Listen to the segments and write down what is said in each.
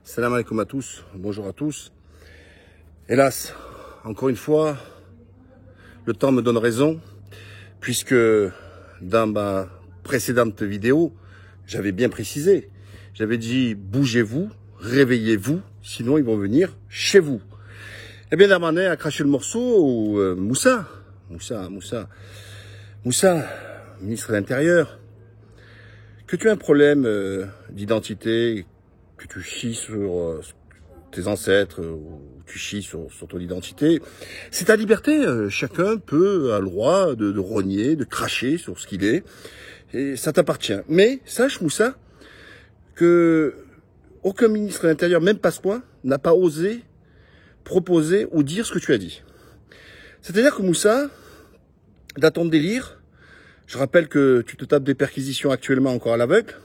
Salam alaikum à tous, bonjour à tous. Hélas, encore une fois, le temps me donne raison, puisque dans ma précédente vidéo, j'avais bien précisé. J'avais dit, bougez-vous, réveillez-vous, sinon ils vont venir chez vous. Eh bien, Darmanin a craché le morceau, ou Moussa, ministre de l'Intérieur, que tu as un problème d'identité, que tu chies sur tes ancêtres, ou tu chies sur ton identité, c'est ta liberté. Chacun a le droit de rogner, de cracher sur ce qu'il est, et ça t'appartient. Mais sache, Moussa, que aucun ministre de l'Intérieur, même Pasqua, n'a pas osé proposer ou dire ce que tu as dit. C'est-à-dire que Moussa, dans ton délire, je rappelle que tu te tapes des perquisitions actuellement encore à l'aveugle,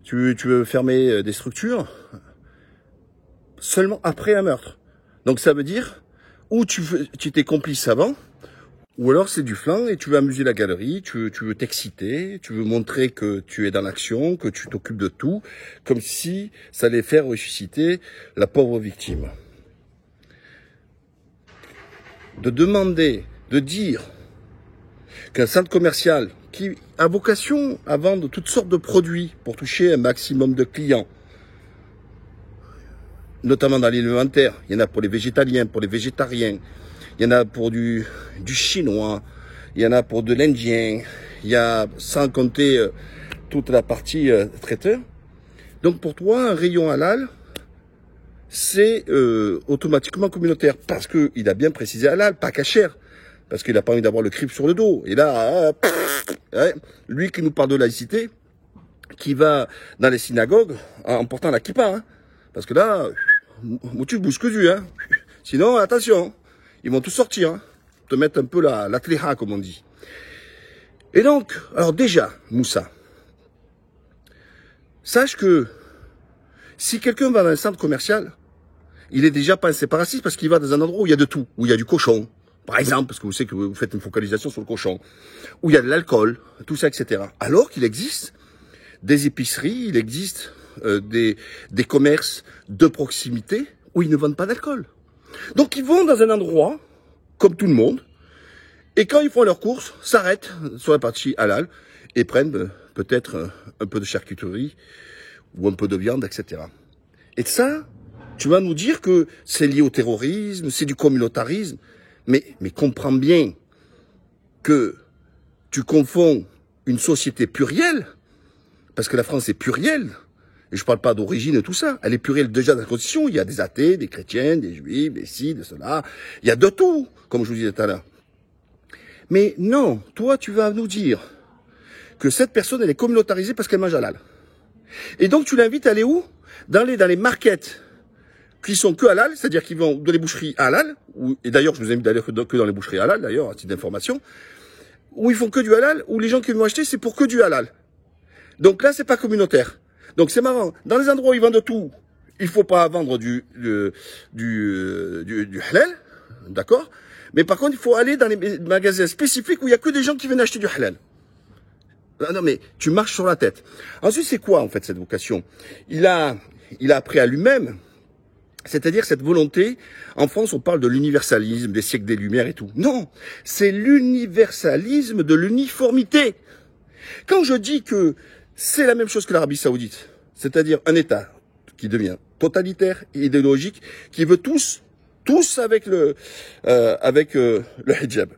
tu veux fermer des structures seulement après un meurtre. Donc ça veut dire, ou tu étais complice avant, ou alors c'est du flanc et tu veux amuser la galerie, tu veux t'exciter, tu veux montrer que tu es dans l'action, que tu t'occupes de tout, comme si ça allait faire ressusciter la pauvre victime. De demander, de dire qu'un centre commercial qui a vocation à vendre toutes sortes de produits pour toucher un maximum de clients, notamment dans l'alimentaire, il y en a pour les végétaliens, pour les végétariens, il y en a pour du chinois, il y en a pour de l'indien, il y a sans compter toute la partie traiteur. Donc pour toi, un rayon halal, c'est automatiquement communautaire, parce qu'il a bien précisé halal, pas cachère, parce qu'il n'a pas envie d'avoir le crip sur le dos. Et là, lui qui nous parle de laïcité, qui va dans les synagogues en portant la kippa, hein, parce que là, tu bouges que du, hein. Sinon, attention, ils vont tous sortir, hein, te mettre un peu la tliha, comme on dit. Et donc, alors déjà, Moussa, sache que si quelqu'un va dans un centre commercial, il est déjà pas un séparatiste parce qu'il va dans un endroit où il y a de tout, où il y a du cochon, par exemple, parce que vous savez que vous faites une focalisation sur le cochon, où il y a de l'alcool, tout ça, etc. Alors qu'il existe des épiceries, il existe des commerces de proximité où ils ne vendent pas d'alcool. Donc ils vont dans un endroit, comme tout le monde, et quand ils font leurs courses, s'arrêtent sur la partie halal et prennent peut-être un peu de charcuterie ou un peu de viande, etc. Et ça, tu vas nous dire que c'est lié au terrorisme, c'est du communautarisme, mais comprends bien que tu confonds une société plurielle, parce que la France est plurielle, et je ne parle pas d'origine et tout ça, elle est plurielle déjà dans la Constitution, il y a des athées, des chrétiens, des juifs, des ci, de cela, il y a de tout, comme je vous disais tout à l'heure. Mais non, toi tu vas nous dire que cette personne elle est communautarisée parce qu'elle mange halal. Et donc tu l'invites à aller où? Dans les markets qui sont que halal, c'est-à-dire qu'ils vont dans les boucheries halal, et d'ailleurs je vous invite d'aller que dans les boucheries halal, d'ailleurs, à titre d'information, où ils font que du halal, où les gens qui vont acheter c'est pour que du halal. Donc là c'est pas communautaire. Donc c'est marrant, dans les endroits où ils vendent tout, il faut pas vendre du halal, d'accord? Mais par contre il faut aller dans les magasins spécifiques où il y a que des gens qui viennent acheter du halal. Non mais tu marches sur la tête. Ensuite c'est quoi en fait cette vocation? Il a appris à lui-même. C'est-à-dire cette volonté, en France on parle de l'universalisme, des siècles des Lumières et tout. Non, c'est l'universalisme de l'uniformité. Quand je dis que c'est la même chose que l'Arabie Saoudite, c'est-à-dire un État qui devient totalitaire et idéologique, qui veut tous avec le hijab.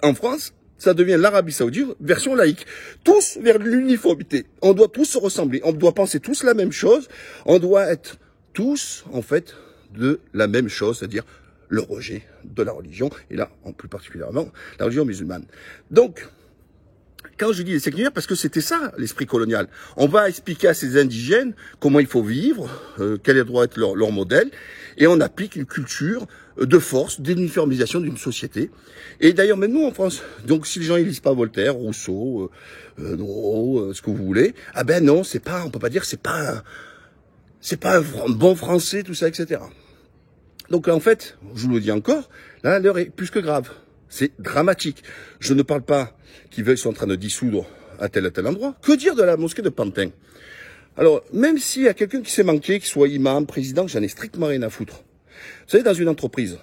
En France, ça devient l'Arabie Saoudite version laïque. Tous vers l'uniformité. On doit tous se ressembler. On doit penser tous la même chose. On doit être tous, en fait, de la même chose, c'est-à-dire le rejet de la religion, et là, en plus particulièrement, la religion musulmane. Donc, quand je dis les séculaires, parce que c'était ça, l'esprit colonial. On va expliquer à ces indigènes comment il faut vivre, quel doit être leur modèle, et on applique une culture de force, d'uniformisation d'une société. Et d'ailleurs, même nous en France, donc si les gens ils lisent pas Voltaire, Rousseau, ce que vous voulez, ah ben non, c'est pas, on peut pas dire, c'est pas un bon français, tout ça, etc. Donc en fait, je vous le dis encore, là, l'heure est plus que grave. C'est dramatique. Je ne parle pas qu'ils sont en train de dissoudre à tel endroit. Que dire de la mosquée de Pantin? Alors, même s'il y a quelqu'un qui s'est manqué, qu'il soit imam, président, j'en ai strictement rien à foutre. Vous savez, dans une entreprise,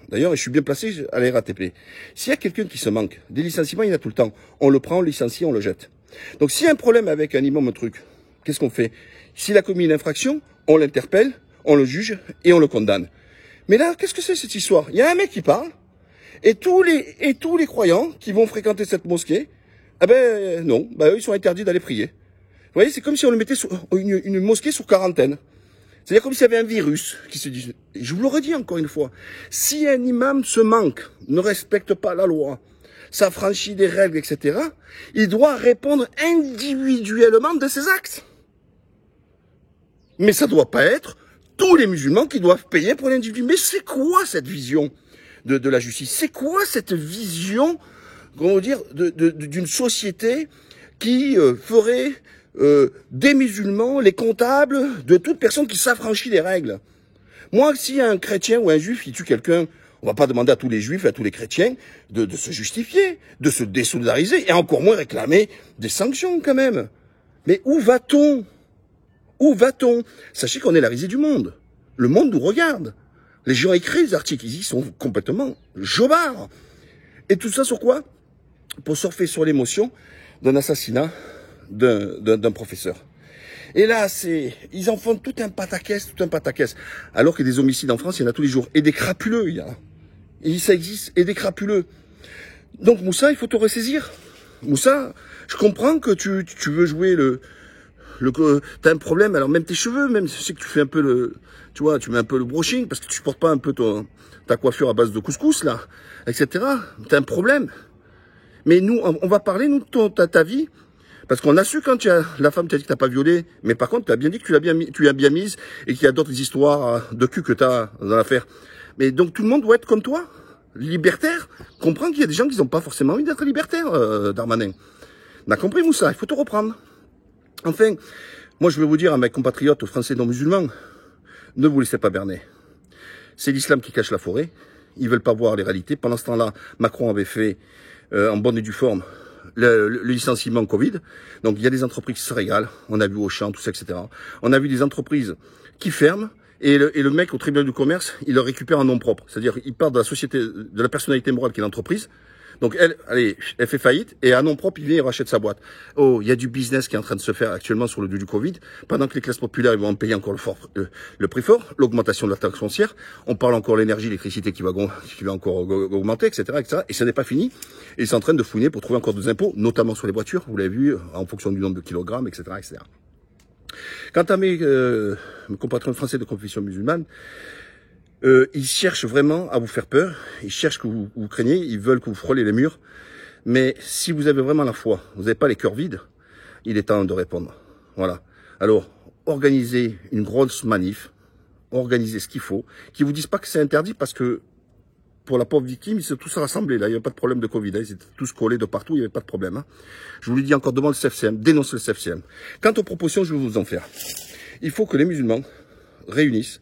d'ailleurs, je suis bien placé à la RATP, s'il y a quelqu'un qui se manque, des licenciements, il y en a tout le temps. On le prend, on le licencie, on le jette. Donc, s'il y a un problème avec un imam, un truc, qu'est-ce qu'on fait? S'il a commis une infraction, on l'interpelle, on le juge et on le condamne. Mais là, qu'est-ce que c'est cette histoire? Il y a un mec qui parle, et tous les croyants qui vont fréquenter cette mosquée, ah ben non, ben, eux, ils sont interdits d'aller prier. Vous voyez, c'est comme si on le mettait sur une mosquée sous quarantaine. C'est-à-dire comme s'il y avait un virus qui se dit. Je vous l'aurais dit encore une fois. Si un imam se manque, ne respecte pas la loi, s'affranchit des règles, etc., il doit répondre individuellement de ses actes. Mais ça ne doit pas être tous les musulmans qui doivent payer pour l'individu. Mais c'est quoi cette vision de la justice? C'est quoi cette vision, comment dire, d'une société qui ferait des musulmans les comptables de toute personne qui s'affranchit des règles? Moi, si un chrétien ou un juif qui tue quelqu'un, on va pas demander à tous les juifs et à tous les chrétiens de se justifier, de se désolidariser, et encore moins réclamer des sanctions quand même. Mais où va-t-on? Où va-t-on? Sachez qu'on est la risée du monde. Le monde nous regarde. Les gens écrivent des articles, ils sont complètement jobards. Et tout ça sur quoi? Pour surfer sur l'émotion d'un assassinat d'un professeur. Et là, ils en font tout un pataquès. Alors que des homicides en France, il y en a tous les jours. Et des crapuleux, il y a. Et ça existe, et des crapuleux. Donc Moussa, il faut te ressaisir. Moussa, je comprends que tu veux jouer t'as un problème, alors même tes cheveux, même je sais que tu fais un peu tu vois, tu mets un peu le brushing, parce que tu portes pas un peu ta coiffure à base de couscous, là, etc. T'as un problème. Mais nous, on va parler, nous, de ta vie, parce qu'on a su quand la femme t'a dit que t'as pas violé, mais par contre, t'as bien dit que tu l'as bien mise, et qu'il y a d'autres histoires de cul que t'as dans l'affaire. Mais donc, tout le monde doit être comme toi, libertaire. Comprends qu'il y a des gens qui n'ont pas forcément envie d'être libertaires, Darmanin. On a compris, Moussa, il faut te reprendre. Enfin, moi je vais vous dire à mes compatriotes français non musulmans, ne vous laissez pas berner. C'est l'islam qui cache la forêt, ils veulent pas voir les réalités. Pendant ce temps-là, Macron avait fait, en bonne et due forme, le licenciement Covid. Donc il y a des entreprises qui se régalent, on a vu Auchan, tout ça, etc. On a vu des entreprises qui ferment, et le mec au tribunal du commerce, il le récupère en nom propre. C'est-à-dire, il part de la société, de la personnalité morale qui est l'entreprise. Donc elle fait faillite, et à nom propre, il vient et rachète sa boîte. Oh, il y a du business qui est en train de se faire actuellement sur le dos du Covid, pendant que les classes populaires, ils vont en payer encore le prix fort, l'augmentation de la taxe foncière. On parle encore de l'énergie, l'électricité qui va encore augmenter, etc. Et ça n'est pas fini. Et ils sont en train de fouiner pour trouver encore des impôts, notamment sur les voitures, vous l'avez vu, en fonction du nombre de kilogrammes, etc. Quant à mes compatriotes français de confession musulmane, ils cherchent vraiment à vous faire peur, ils cherchent que vous craignez, ils veulent que vous frôlez les murs. Mais si vous avez vraiment la foi, vous n'avez pas les cœurs vides, il est temps de répondre. Voilà. Alors, organisez une grosse manif, organisez ce qu'il faut, qu'ils vous disent pas que c'est interdit parce que pour la pauvre victime, ils se sont tous rassemblés là, il n'y avait pas de problème de Covid, hein. Ils étaient tous collés de partout, il n'y avait pas de problème. Hein. Je vous le dis encore, devant le CFCM, dénoncez le CFCM. Quant aux propositions, je vais vous en faire. Il faut que les musulmans réunissent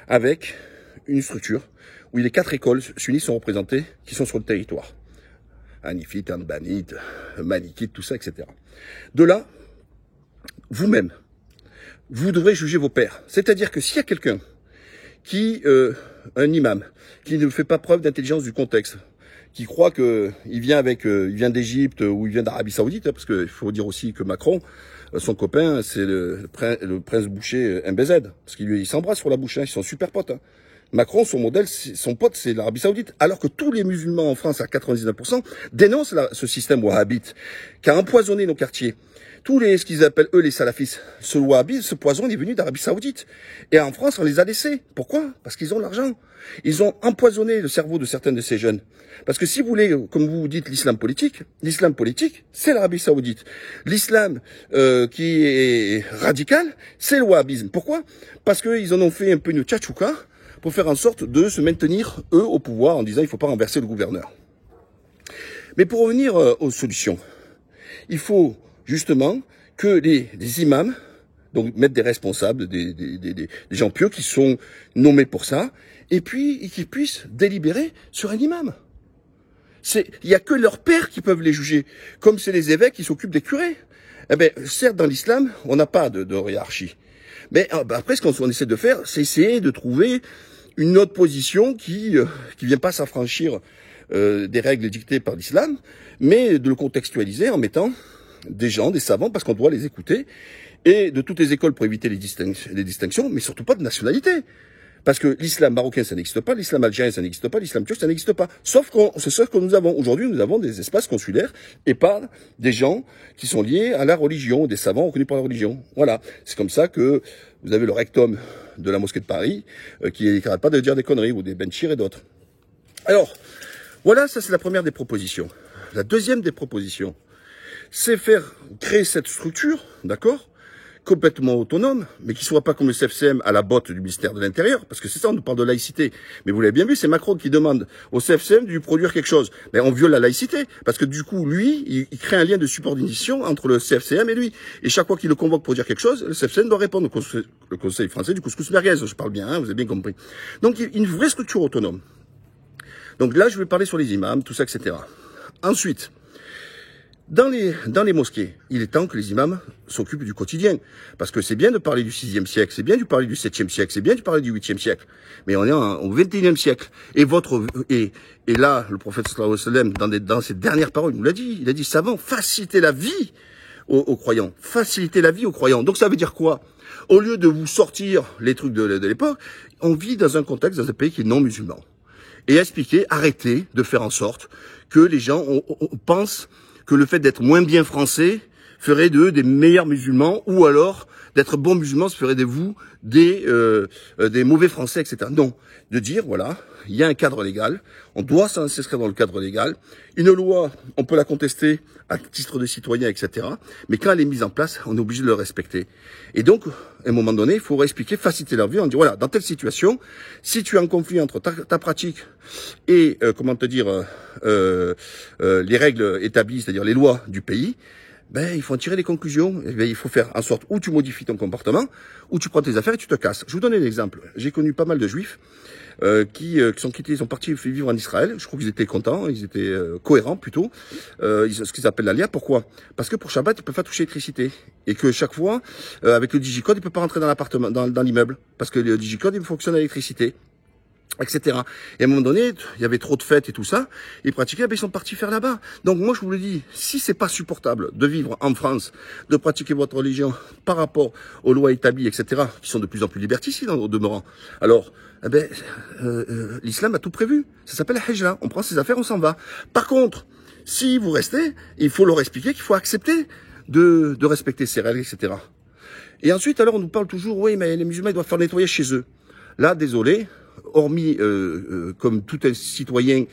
avec une structure où les 4 écoles sunnites sont représentées, qui sont sur le territoire. Hanifite, Hanbanite, Malikite, tout ça, etc. De là, vous-même, vous devrez juger vos pairs. C'est-à-dire que s'il y a quelqu'un qui, un imam, qui ne fait pas preuve d'intelligence du contexte, qui croit que il vient d'Égypte ou il vient d'Arabie Saoudite, hein, parce qu'il faut dire aussi que Macron, son copain, c'est le prince boucher MBZ, parce qu'il s'embrasse sur la bouche, hein, ils sont super potes. Hein. Macron, son modèle, son pote, c'est l'Arabie Saoudite, alors que tous les musulmans en France, à 99%, dénoncent ce système wahhabite, qui a empoisonné nos quartiers. Ce qu'ils appellent, eux, les salafistes, ce wahhabisme, ce poison, il est venu d'Arabie Saoudite. Et en France, on les a laissés. Pourquoi? Parce qu'ils ont l'argent. Ils ont empoisonné le cerveau de certains de ces jeunes. Parce que si vous voulez, comme vous dites, l'islam politique, c'est l'Arabie Saoudite. L'islam qui est radical, c'est le wahhabisme. Pourquoi? Parce qu'ils en ont fait un peu une tchatchouka, pour faire en sorte de se maintenir, eux, au pouvoir, en disant il ne faut pas renverser le gouverneur. Mais pour revenir aux solutions, il faut justement que les imams, donc mettre des responsables, des gens pieux qui sont nommés pour ça, et puis qu'ils puissent délibérer sur un imam. Il n'y a que leurs pairs qui peuvent les juger, comme c'est les évêques qui s'occupent des curés. Eh ben, certes, dans l'islam, on n'a pas de hiérarchie. Mais après, ce qu'on essaie de faire, c'est essayer de trouver une autre position qui vient pas s'affranchir des règles dictées par l'islam, mais de le contextualiser en mettant des gens, des savants, parce qu'on doit les écouter, et de toutes les écoles pour éviter les distinctions, mais surtout pas de nationalité. Parce que l'islam marocain, ça n'existe pas, l'islam algérien, ça n'existe pas, l'islam turc, ça n'existe pas. Sauf que c'est ce que nous avons. Aujourd'hui, nous avons des espaces consulaires et pas des gens qui sont liés à la religion, des savants reconnus par la religion. Voilà. C'est comme ça que vous avez le rectum de la mosquée de Paris qui n'arrête pas de dire des conneries, ou des Benchir et d'autres. Alors, voilà, ça c'est la première des propositions. La deuxième des propositions, c'est créer cette structure, d'accord, complètement autonome, mais qui soit pas comme le CFCM à la botte du ministère de l'Intérieur, parce que c'est ça, on nous parle de laïcité. Mais vous l'avez bien vu, c'est Macron qui demande au CFCM de lui produire quelque chose. Mais on viole la laïcité, parce que du coup, lui, il crée un lien de subordination entre le CFCM et lui. Et chaque fois qu'il le convoque pour dire quelque chose, le CFCM doit répondre. Le Conseil français du couscous merguez, je parle bien, hein, vous avez bien compris. Donc, une vraie structure autonome. Donc là, je vais parler sur les imams, tout ça, etc. Ensuite, dans les mosquées, il est temps que les imams s'occupent du quotidien. Parce que c'est bien de parler du 6e siècle, c'est bien de parler du 7e siècle, c'est bien de parler du 8e siècle. Mais on est au 21e siècle. Et là, le prophète sallallahu alayhi wa sallam, dans ses dernières paroles, il nous l'a dit. Il a dit, savants, facilitez la vie aux croyants. Facilitez la vie aux croyants. Donc ça veut dire quoi? Au lieu de vous sortir les trucs de l'époque, on vit dans un contexte, dans un pays qui est non musulman. Et expliquer, arrêtez de faire en sorte que les gens pensent que le fait d'être moins bien français ferait d'eux des meilleurs musulmans, ou alors d'être bons musulmans se ferait de vous des mauvais français, etc. Non, de dire, voilà, il y a un cadre légal, on doit s'inscrire dans le cadre légal, une loi, on peut la contester à titre de citoyen, etc. Mais quand elle est mise en place, on est obligé de le respecter. Et donc, à un moment donné, il faut expliquer, faciliter leur vie, on dit, voilà, dans telle situation, si tu as un conflit entre ta pratique et, les règles établies, c'est-à-dire les lois du pays, ben, il faut en tirer des conclusions. Ben, il faut faire en sorte où tu modifies ton comportement, où tu prends tes affaires et tu te casses. Je vous donne un exemple. J'ai connu pas mal de juifs qui sont quittés, ils sont partis vivre en Israël. Je crois qu'ils étaient contents, ils étaient cohérents plutôt. Ce qu'ils appellent l'ALIA. Pourquoi? Parce que pour Shabbat, ils peuvent pas toucher l'électricité. Et que chaque fois, avec le digicode, ils peuvent pas rentrer dans l'appartement, dans l'immeuble. Parce que le digicode, il fonctionne à l'électricité, etc. Et à un moment donné, il y avait trop de fêtes et tout ça, ils pratiquaient, ben ils sont partis faire là-bas. Donc moi je vous le dis, si c'est pas supportable de vivre en France, de pratiquer votre religion par rapport aux lois établies, etc., qui sont de plus en plus liberticides au demeurant, alors l'islam a tout prévu. Ça s'appelle la hijra. On prend ses affaires, on s'en va. Par contre, si vous restez, il faut leur expliquer qu'il faut accepter de respecter ces règles, etc. Et ensuite, alors on nous parle toujours, oui, mais les musulmans ils doivent faire le nettoyage chez eux. Là, désolé, hormis comme tout un citoyen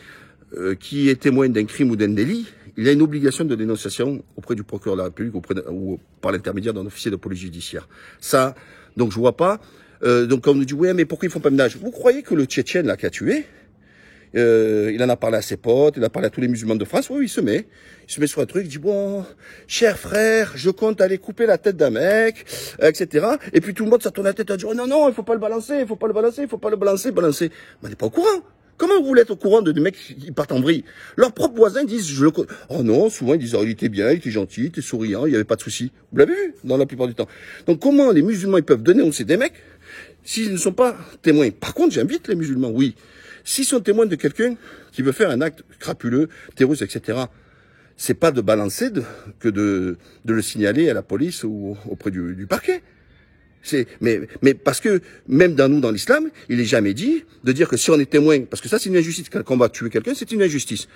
qui est témoin d'un crime ou d'un délit, il a une obligation de dénonciation auprès du procureur de la République ou par l'intermédiaire d'un officier de police judiciaire. Ça, donc je vois pas. Donc quand on nous dit, ouais, mais pourquoi ils font pas de ménage? Vous croyez que le Tchétchène là qui a tué, il en a parlé à ses potes, il a parlé à tous les musulmans de France, oui, il se met sur un truc, il dit, bon, cher frère, je compte aller couper la tête d'un mec, etc. Et puis tout le monde s'en tourne la tête, et dit, oh non, il faut pas le balancer, balancer. Mais on n'est pas au courant. Comment vous voulez être au courant de mecs qui partent en vrille? Leurs propres voisins disent, oh non, souvent ils disent, oh, il était bien, il était gentil, il était souriant, il n'y avait pas de souci. Vous l'avez vu, dans la plupart du temps. Donc comment les musulmans, ils peuvent dénoncer des mecs s'ils ne sont pas témoins? Par contre, j'invite les musulmans, oui. S'ils sont témoins de quelqu'un qui veut faire un acte crapuleux, terroriste, etc., c'est pas de balancer que de le signaler à la police ou auprès du parquet. Mais parce que même dans l'islam, il n'est jamais dit de dire que si on est témoin, parce que ça c'est une injustice, quand on va tuer quelqu'un, c'est une injustice.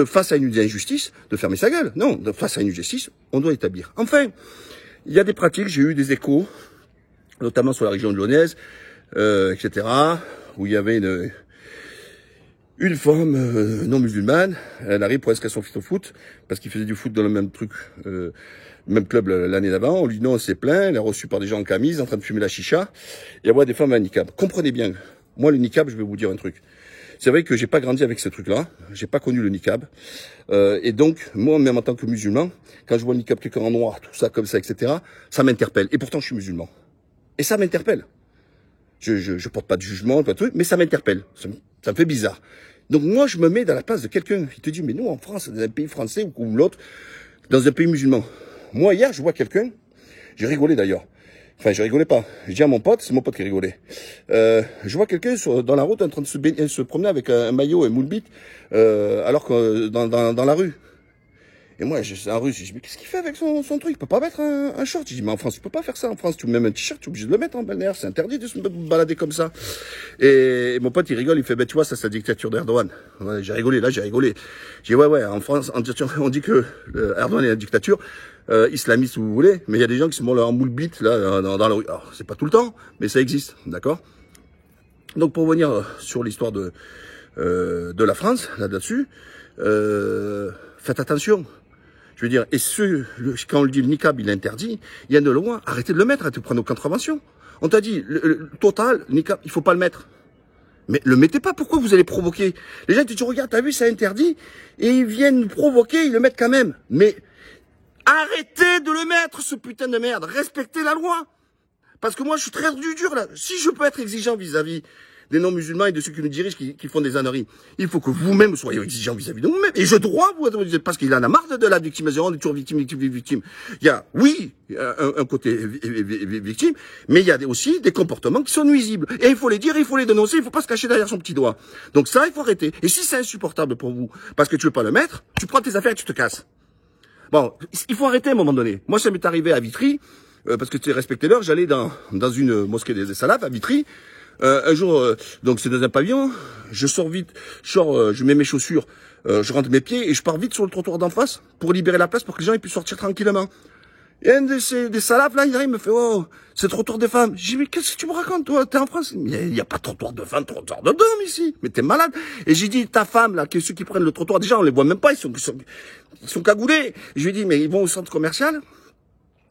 Face à une injustice, de fermer sa gueule. Non, face à une injustice, on doit établir. Enfin, il y a des pratiques, j'ai eu des échos, notamment sur la région de lyonnaise, etc., où il y avait une femme non musulmane, elle arrive pour inscrire son fils au foot, parce qu'il faisait du foot dans le même truc, même club l'année d'avant. On lui dit non, c'est plein, elle est reçue par des gens en camise, en train de fumer la chicha, et elle voit des femmes à niqab. Comprenez bien, moi le niqab, je vais vous dire un truc. C'est vrai que j'ai pas grandi avec ce truc-là, j'ai pas connu le niqab, et donc, moi, même en tant que musulman, quand je vois le niqab, quelqu'un en noir, tout ça, comme ça, etc., ça m'interpelle. Et pourtant, je suis musulman. Et ça m'interpelle. Je porte pas de jugement, pas de truc, mais ça m'interpelle. Ça me fait bizarre. Donc moi, je me mets dans la place de quelqu'un qui te dit, mais nous, en France, dans un pays français ou l'autre, dans un pays musulman, Moi, hier, je vois quelqu'un, j'ai rigolé d'ailleurs. Enfin, je rigolais pas. Je dis à mon pote, c'est mon pote qui rigolait. Je vois quelqu'un dans la route en train de se promener avec un maillot et moule bite, alors que dans la rue. Et moi, c'est un russe, je dis, mais qu'est-ce qu'il fait avec son truc? Il peut pas mettre un short. Je dis, mais en France, tu peux pas faire ça. En France, tu mets même un t-shirt, tu es obligé de le mettre en balnéaire. C'est interdit de se balader comme ça. Et mon pote, il rigole, il fait, ben, tu vois, ça, c'est la dictature d'Erdogan. Ouais, j'ai rigolé, là, j'ai rigolé. J'ai dit, ouais, en France, on dit que Erdogan est la dictature, islamiste, si vous voulez, mais il y a des gens qui se montent en moule bite, là, dans la rue. Alors, c'est pas tout le temps, mais ça existe, d'accord? Donc, pour revenir sur l'histoire de la France, là-dessus, faites attention. Je veux dire, et quand on le dit, le niqab, il est interdit, il y a de loi, arrêtez de le mettre, arrêtez de prendre nos contraventions. On t'a dit, le total, le niqab, il faut pas le mettre. Mais le mettez pas, pourquoi vous allez provoquer? Les gens, tu regardes, t'as vu, c'est interdit, et ils viennent nous provoquer, ils le mettent quand même. Mais arrêtez de le mettre, ce putain de merde, respectez la loi. Parce que moi, je suis très dur, là. Si je peux être exigeant vis-à-vis des non-musulmans et de ceux qui nous dirigent, qui font des âneries, il faut que vous-même soyez exigeants vis-à-vis de vous-même. Et je dois vous être, parce qu'il en a marre de la victimisation, on est toujours victime. Il y a, oui, un côté victime, mais il y a aussi des comportements qui sont nuisibles. Et il faut les dire, il faut les dénoncer, il faut pas se cacher derrière son petit doigt. Donc ça, il faut arrêter. Et si c'est insupportable pour vous, parce que tu veux pas le mettre, tu prends tes affaires et tu te casses. Bon, il faut arrêter à un moment donné. Moi, ça m'est arrivé à Vitry, parce que tu sais, respecter l'heure, j'allais dans une mosquée des Salafs à Vitry. Un jour, donc c'est dans un pavillon, je sors vite, je mets mes chaussures, je rentre mes pieds et je pars vite sur le trottoir d'en face pour libérer la place pour que les gens puissent sortir tranquillement. Et un des salafs là, il arrive, il me fait, oh, c'est le trottoir des femmes. J'ai dit, mais qu'est-ce que tu me racontes, toi? T'es en France? Il y a pas de trottoir de femmes, trottoir d'hommes ici. Mais t'es malade. Et j'ai dit, ta femme là, ceux qui prennent le trottoir, déjà on les voit même pas, ils sont cagoulés. Je lui ai dit, mais ils vont au centre commercial.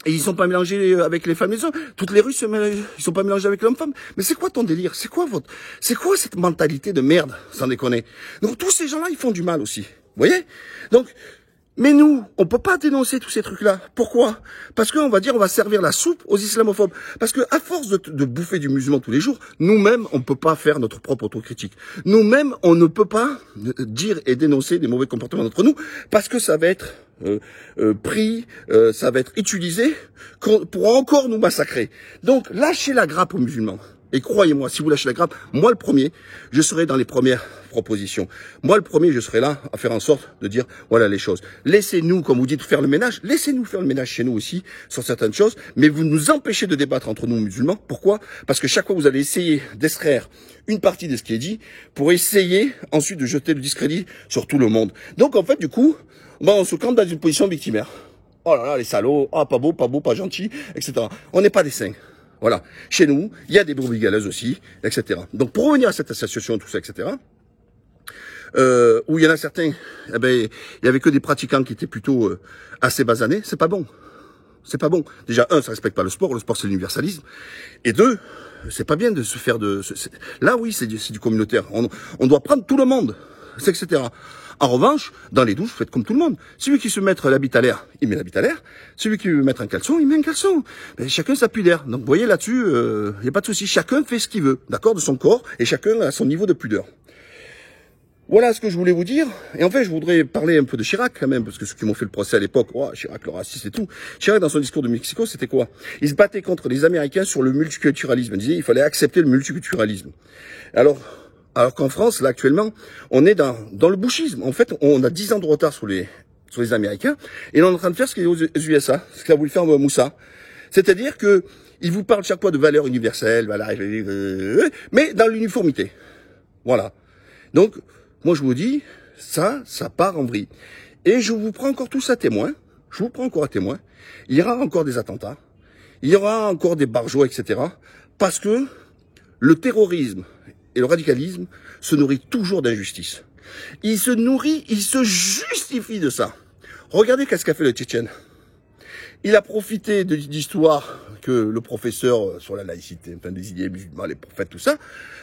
Et ils sont pas mélangés avec les femmes et les hommes. Toutes les rues ils sont pas mélangés avec l'homme-femme. Mais c'est quoi ton délire? C'est quoi cette mentalité de merde, sans déconner? Donc tous ces gens-là, ils font du mal aussi. Vous voyez? Donc, mais nous, on peut pas dénoncer tous ces trucs-là. Pourquoi? Parce qu'on va dire, on va servir la soupe aux islamophobes. Parce que à force de bouffer du musulman tous les jours, nous-mêmes, on peut pas faire notre propre autocritique. Nous-mêmes, on ne peut pas dire et dénoncer des mauvais comportements d'entre nous, parce que ça va être pris, ça va être utilisé pour encore nous massacrer. Donc, lâchez la grappe aux musulmans. Et croyez-moi, si vous lâchez la grappe, moi le premier, je serai dans les premières propositions. Moi le premier, je serai là à faire en sorte de dire, voilà les choses. Laissez-nous, comme vous dites, faire le ménage. Laissez-nous faire le ménage chez nous aussi, sur certaines choses. Mais vous nous empêchez de débattre entre nous musulmans. Pourquoi? Parce que chaque fois, vous allez essayer d'extraire une partie de ce qui est dit pour essayer ensuite de jeter le discrédit sur tout le monde. Donc en fait, du coup, on se campe dans une position victimaire. Oh là là, les salauds, ah pas beau, pas gentil, etc. On n'est pas des saints. Voilà. Chez nous, il y a des brebis galeuses aussi, etc. Donc, pour revenir à cette association, tout ça, etc., où il y en a certains, eh ben, il y avait que des pratiquants qui étaient plutôt assez basanés, c'est pas bon. C'est pas bon. Déjà, un, ça respecte pas le sport c'est l'universalisme. Et deux, c'est pas bien de se faire là, oui, c'est du communautaire. On doit prendre tout le monde, etc. En revanche, dans les douches, faites comme tout le monde. Celui qui se met l'habit à l'air, il met l'habit à l'air. Celui qui veut mettre un caleçon, il met un caleçon. Ben, chacun sa pudeur. Donc, vous voyez, là-dessus, il n'y a pas de souci. Chacun fait ce qu'il veut, d'accord, de son corps, et chacun a son niveau de pudeur. Voilà ce que je voulais vous dire. Et en fait, je voudrais parler un peu de Chirac, quand même, parce que ceux qui m'ont fait le procès à l'époque, oh, Chirac, le raciste et tout. Chirac, dans son discours de Mexico, c'était quoi? Il se battait contre les Américains sur le multiculturalisme. Il disait, il fallait accepter le multiculturalisme. Alors qu'en France, là, actuellement, on est dans le bouchisme. En fait, on a 10 ans de retard sur les Américains, et on est en train de faire ce qu'il y a aux USA, ce qu'a voulu faire Moussa. C'est-à-dire que, il vous parle chaque fois de valeurs universelles, voilà, mais dans l'uniformité. Voilà. Donc, moi, je vous dis, ça part en vrille. Et je vous prends encore tous à témoin. Je vous prends encore à témoin. Il y aura encore des attentats. Il y aura encore des barjots, etc. Parce que le terrorisme et le radicalisme se nourrit toujours d'injustice. Il se justifie de ça. Regardez qu'est-ce qu'a fait le Tchétchène. Il a profité d'histoires que le professeur sur la laïcité, enfin des idées musulmanes, les prophètes, tout ça,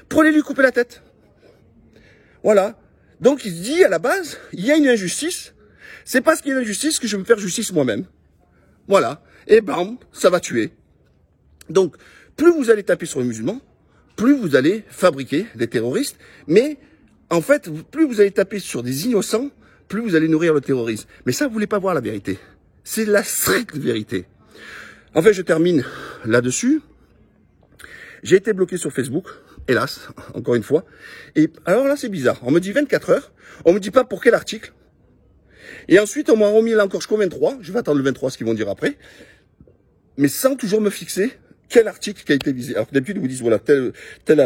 pour aller lui couper la tête. Voilà. Donc il se dit, à la base, il y a une injustice. C'est parce qu'il y a une injustice que je vais me faire justice moi-même. Voilà. Et bam, ça va tuer. Donc, plus vous allez taper sur les musulmans, plus vous allez fabriquer des terroristes. Mais, en fait, plus vous allez taper sur des innocents, plus vous allez nourrir le terrorisme. Mais ça, vous voulez pas voir la vérité. C'est la stricte vérité. En fait, je termine là-dessus. J'ai été bloqué sur Facebook, hélas, encore une fois. Et alors là, c'est bizarre. On me dit 24 heures. On me dit pas pour quel article. Et ensuite, on m'a remis là encore jusqu'au 23. Je vais attendre le 23, ce qu'ils vont dire après. Mais sans toujours me fixer quel article qui a été visé. Alors que d'habitude, ils vous disent, voilà, tel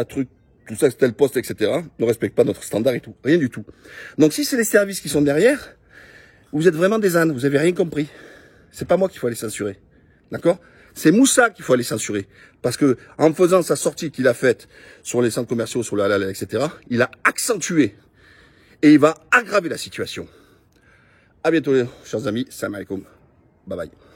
truc, tout ça, tel poste, etc. ne respecte pas notre standard et tout. Rien du tout. Donc, si c'est les services qui sont derrière, vous êtes vraiment des ânes. Vous avez rien compris. C'est pas moi qu'il faut aller censurer. D'accord? C'est Moussa qu'il faut aller censurer. Parce que, en faisant sa sortie qu'il a faite sur les centres commerciaux, sur le halal, etc., il a accentué. Et il va aggraver la situation. À bientôt, chers amis. Salam alaikum. Bye bye.